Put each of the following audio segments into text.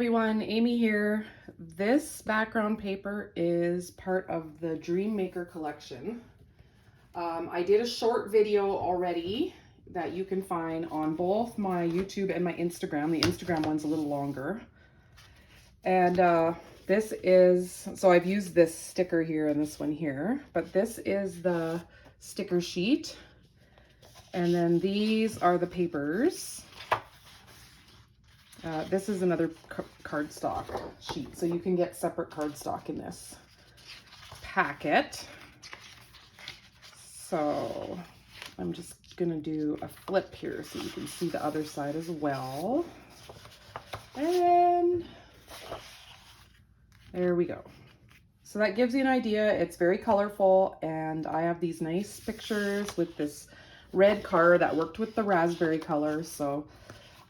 everyone, Amy here. This background paper is part of the Dream Maker collection. I did a short video already that you can find on both my YouTube and my Instagram. The Instagram one's a little longer. And this is, so I've used this sticker here and this one here, but this is the sticker sheet. And then these are the papers. This is another cardstock sheet, so you can get separate cardstock in this packet. So I'm just gonna do a flip here so you can see the other side as well. And there we go. So that gives you an idea. It's very colorful, and I have these nice pictures with this red car that worked with the raspberry color. So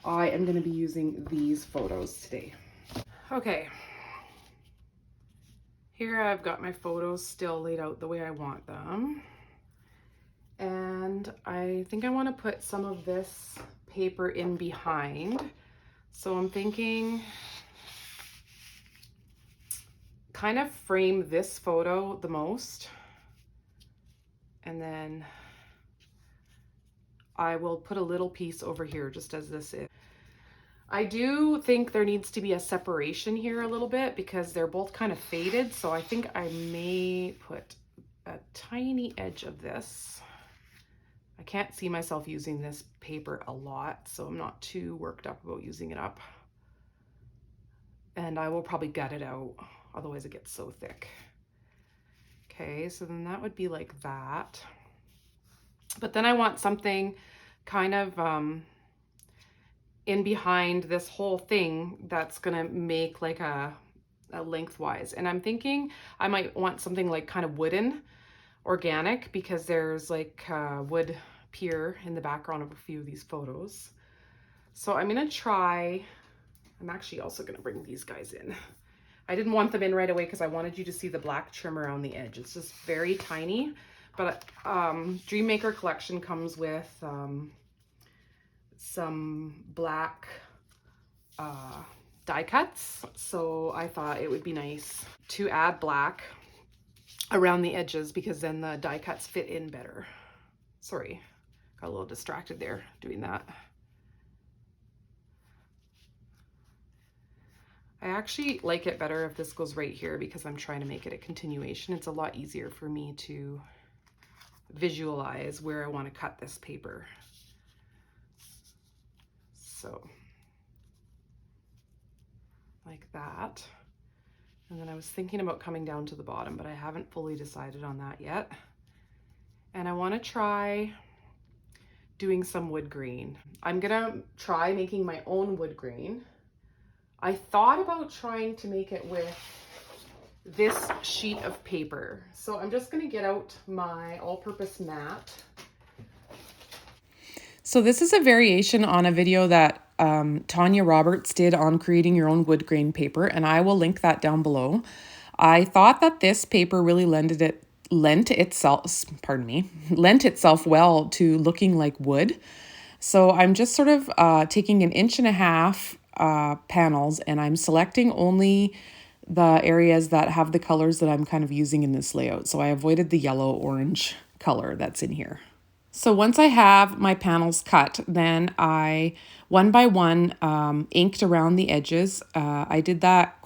I am going to be using these photos today. Okay, here I've got my photos still laid out the way I want them. And I think I want to put some of this paper in behind. So I'm thinking kind of frame this photo the most. And then I will put a little piece over here just as this is. I do think there needs to be a separation here a little bit because they're both kind of faded. So I think I may put a tiny edge of this. I can't see myself using this paper a lot, so I'm not too worked up about using it up. And I will probably gut it out, otherwise it gets so thick. Okay, so then that would be like that. But then I want something kind of in behind this whole thing that's gonna make like a lengthwise. And I'm thinking I might want something like kind of wooden, organic, because there's like wood pier in the background of a few of these photos. So I'm gonna try, I'm actually also gonna bring these guys in. I didn't want them in right away because I wanted you to see the black trim around the edge. It's just very tiny. But Dream Maker collection comes with some black die cuts. So I thought it would be nice to add black around the edges because then the die cuts fit in better. Sorry, got a little distracted there doing that. I actually like it better if this goes right here because I'm trying to make it a continuation. It's a lot easier for me to visualize where I want to cut this paper. So like that. And then I was thinking about coming down to the bottom, but I haven't fully decided on that yet. And I want to try doing some wood grain. I'm gonna try making my own wood grain. I thought about trying to make it with this sheet of paper. So I'm just gonna get out my all-purpose mat. So this is a variation on a video that Tawnya Roberts did on creating your own wood grain paper, and I will link that down below. I thought that this paper really lent itself well to looking like wood. So I'm just sort of taking 1.5 inch panels, and I'm selecting only the areas that have the colors that I'm kind of using in this layout. So I avoided the yellow orange color that's in here. So once I have my panels cut, then I one by one inked around the edges. I did that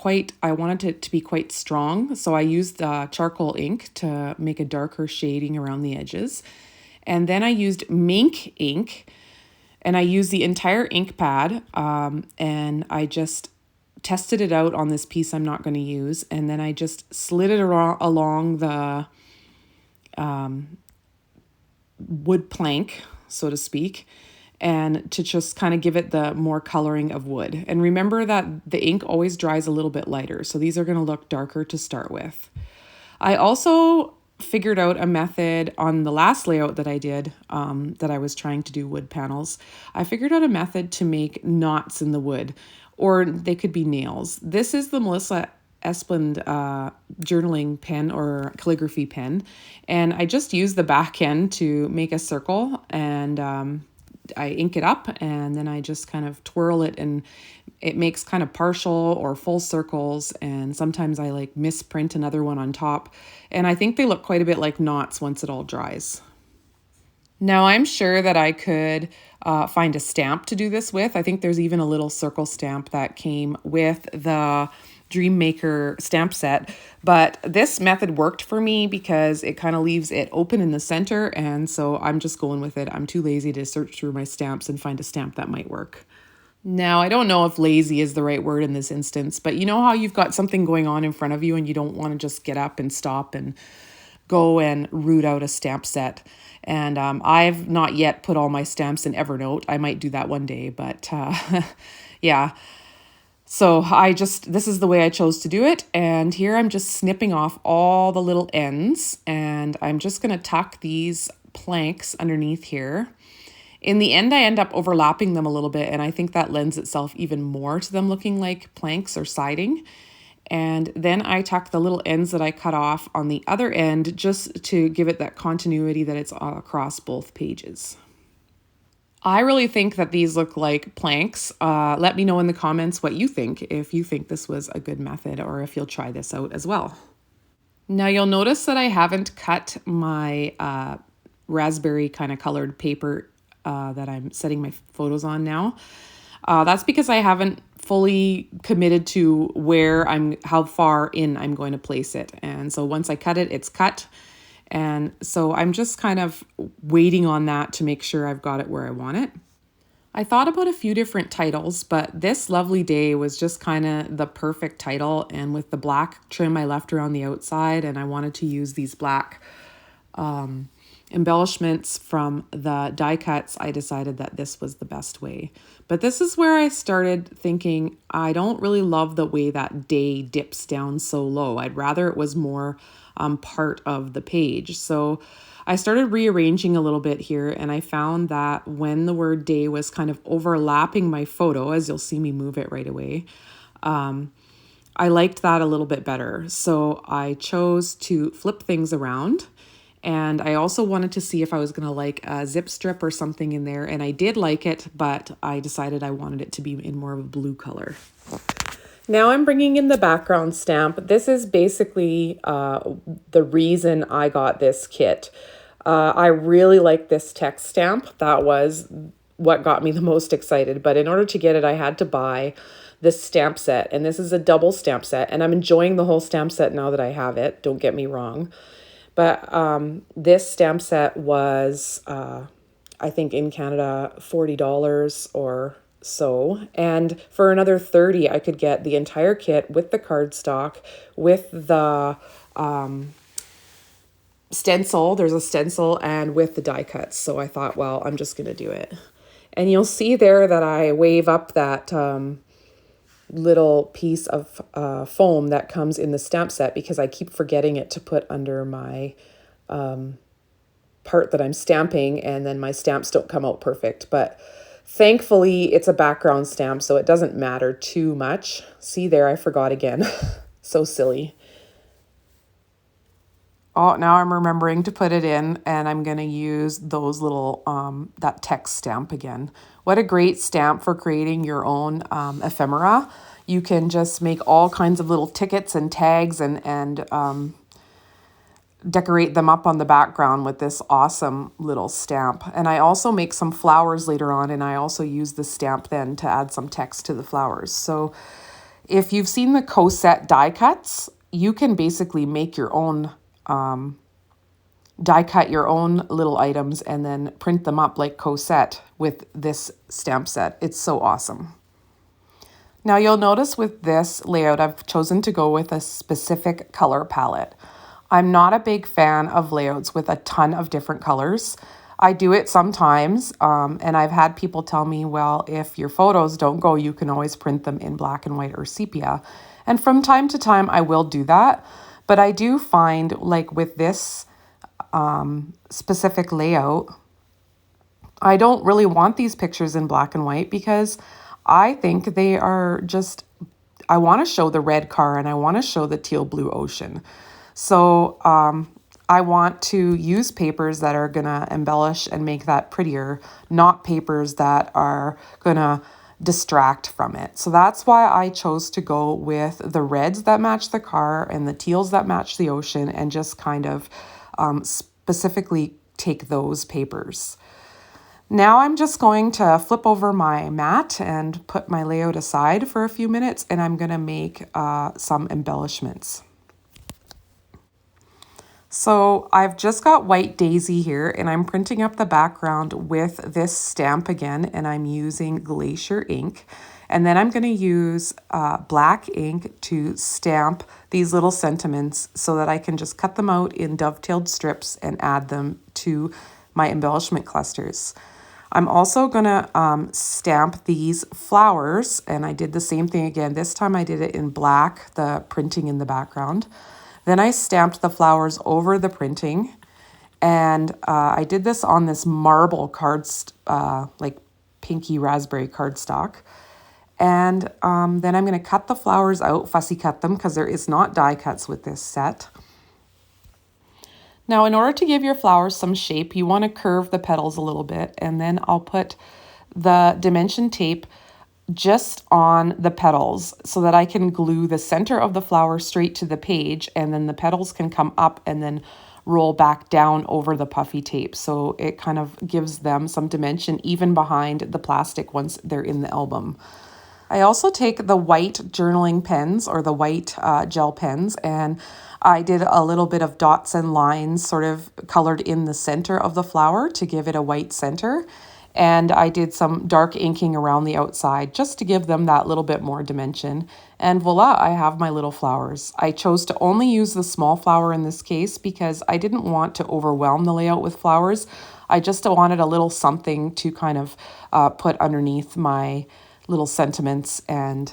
I wanted it to be quite strong. So I used charcoal ink to make a darker shading around the edges. And then I used mink ink, and I used the entire ink pad, and I just tested it out on this piece I'm not going to use, and then I just slid it along the wood plank, so to speak, and to just kind of give it the more coloring of wood. And remember that the ink always dries a little bit lighter, so these are going to look darker to start with. I also figured out a method on the last layout that I did, that I was trying to do wood panels. I figured out a method to make knots in the wood, or they could be nails. This is the Melissa Esplin journaling pen or calligraphy pen, and I just used the back end to make a circle and I ink it up, and then I just kind of twirl it, and it makes kind of partial or full circles, and sometimes I like misprint another one on top, and I think they look quite a bit like knots once it all dries. Now I'm sure that I could find a stamp to do this with. I think there's even a little circle stamp that came with the Dream Maker stamp set, but this method worked for me because it kind of leaves it open in the center, and so I'm just going with it. I'm too lazy to search through my stamps and find a stamp that might work. Now, I don't know if lazy is the right word in this instance, but you know how you've got something going on in front of you and you don't want to just get up and stop and go and root out a stamp set. And I've not yet put all my stamps in Evernote. I might do that one day, but yeah. So this is the way I chose to do it. And here I'm just snipping off all the little ends, and I'm just going to tuck these planks underneath here. In the end, I end up overlapping them a little bit, and I think that lends itself even more to them looking like planks or siding. And then I tuck the little ends that I cut off on the other end just to give it that continuity that it's across both pages. I really think that these look like planks. Let me know in the comments what you think, if you think this was a good method or if you'll try this out as well. Now you'll notice that I haven't cut my raspberry kind of colored paper that I'm setting my photos on now. That's because I haven't fully committed to how far in I'm going to place it. And so once I cut it, it's cut. And so I'm just kind of waiting on that to make sure I've got it where I want it. I thought about a few different titles, but This Lovely Day was just kind of the perfect title. And with the black trim I left around the outside, and I wanted to use these black embellishments from the die cuts, I decided that this was the best way. But this is where I started thinking, I don't really love the way that day dips down so low. I'd rather it was more part of the page. So I started rearranging a little bit here, and I found that when the word day was kind of overlapping my photo, as you'll see me move it right away, I liked that a little bit better. So I chose to flip things around. And I also wanted to see if I was going to like a zip strip or something in there. And I did like it, but I decided I wanted it to be in more of a blue color. Now I'm bringing in the background stamp. This is basically the reason I got this kit. I really like this text stamp. That was what got me the most excited. But in order to get it, I had to buy this stamp set. And this is a double stamp set. And I'm enjoying the whole stamp set now that I have it. Don't get me wrong. But this stamp set was, I think in Canada, $40 or so. And for another $30, I could get the entire kit with the cardstock, with the stencil. There's a stencil, and with the die cuts. So I thought, well, I'm just going to do it. And you'll see there that I wave up that little piece of foam that comes in the stamp set, because I keep forgetting it to put under my part that I'm stamping, and then my stamps don't come out perfect. But thankfully it's a background stamp, so it doesn't matter too much. See there, I forgot again. So silly. Oh, now I'm remembering to put it in, and I'm going to use those little, that text stamp again. What a great stamp for creating your own ephemera. You can just make all kinds of little tickets and tags and decorate them up on the background with this awesome little stamp. And I also make some flowers later on, and I also use the stamp then to add some text to the flowers. So if you've seen the Coset die cuts, you can basically make your own die cut your own little items and then print them up like Coset with this stamp set. It's so awesome. Now you'll notice with this layout, I've chosen to go with a specific color palette. I'm not a big fan of layouts with a ton of different colors. I do it sometimes, and I've had people tell me, well, if your photos don't go, you can always print them in black and white or sepia. And from time to time, I will do that. But I do find, like with this specific layout, I don't really want these pictures in black and white, because I think they are just, I want to show the red car and I want to show the teal blue ocean. So I want to use papers that are gonna embellish and make that prettier, not papers that are gonna distract from it. So that's why I chose to go with the reds that match the car and the teals that match the ocean, and just kind of specifically take those papers. Now I'm just going to flip over my mat and put my layout aside for a few minutes, and I'm gonna make some embellishments. So I've just got white daisy here, and I'm printing up the background with this stamp again, and I'm using glacier ink. And then I'm going to use black ink to stamp these little sentiments so that I can just cut them out in dovetailed strips and add them to my embellishment clusters. I'm also going to stamp these flowers, and I did the same thing again. This time I did it in black, the printing in the background. Then I stamped the flowers over the printing, and I did this on this marble like pinky raspberry cardstock. And then I'm going to cut the flowers out, fussy cut them, because there is not die cuts with this set. Now, in order to give your flowers some shape, you want to curve the petals a little bit, and then I'll put the dimension tape just on the petals so that I can glue the center of the flower straight to the page, and then the petals can come up and then roll back down over the puffy tape. So it kind of gives them some dimension even behind the plastic once they're in the album. I also take the white journaling pens, or the white gel pens, and I did a little bit of dots and lines sort of colored in the center of the flower to give it a white center. And I did some dark inking around the outside just to give them that little bit more dimension. And voila, I have my little flowers. I chose to only use the small flower in this case because I didn't want to overwhelm the layout with flowers. I just wanted a little something to kind of put underneath my little sentiments and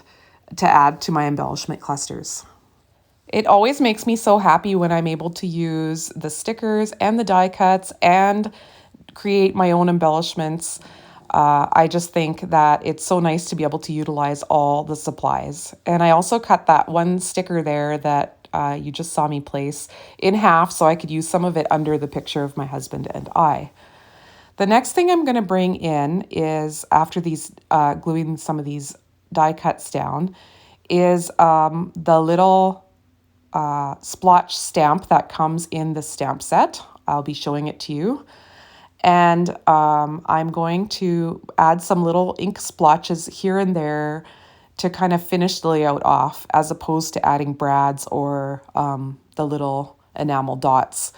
to add to my embellishment clusters. It always makes me so happy when I'm able to use the stickers and the die cuts and create my own embellishments. I just think that it's so nice to be able to utilize all the supplies. And I also cut that one sticker there that you just saw me place in half so I could use some of it under the picture of my husband and I. The next thing I'm going to bring in is, after these gluing some of these die cuts down, is the little splotch stamp that comes in the stamp set. I'll be showing it to you. And I'm going to add some little ink splotches here and there to kind of finish the layout off, as opposed to adding brads or the little enamel dots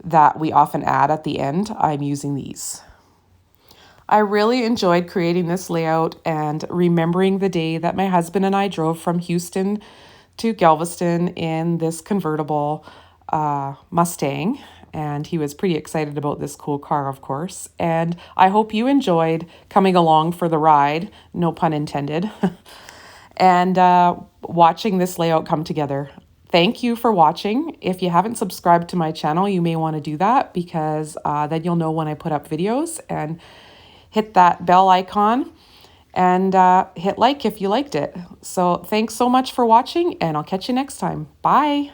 that we often add at the end. I'm using these. I really enjoyed creating this layout and remembering the day that my husband and I drove from Houston to Galveston in this convertible Mustang. And he was pretty excited about this cool car, of course. And I hope you enjoyed coming along for the ride, no pun intended, and watching this layout come together. Thank you for watching. If you haven't subscribed to my channel, you may want to do that, because then you'll know when I put up videos, and hit that bell icon and hit like if you liked it. So thanks so much for watching, and I'll catch you next time. Bye.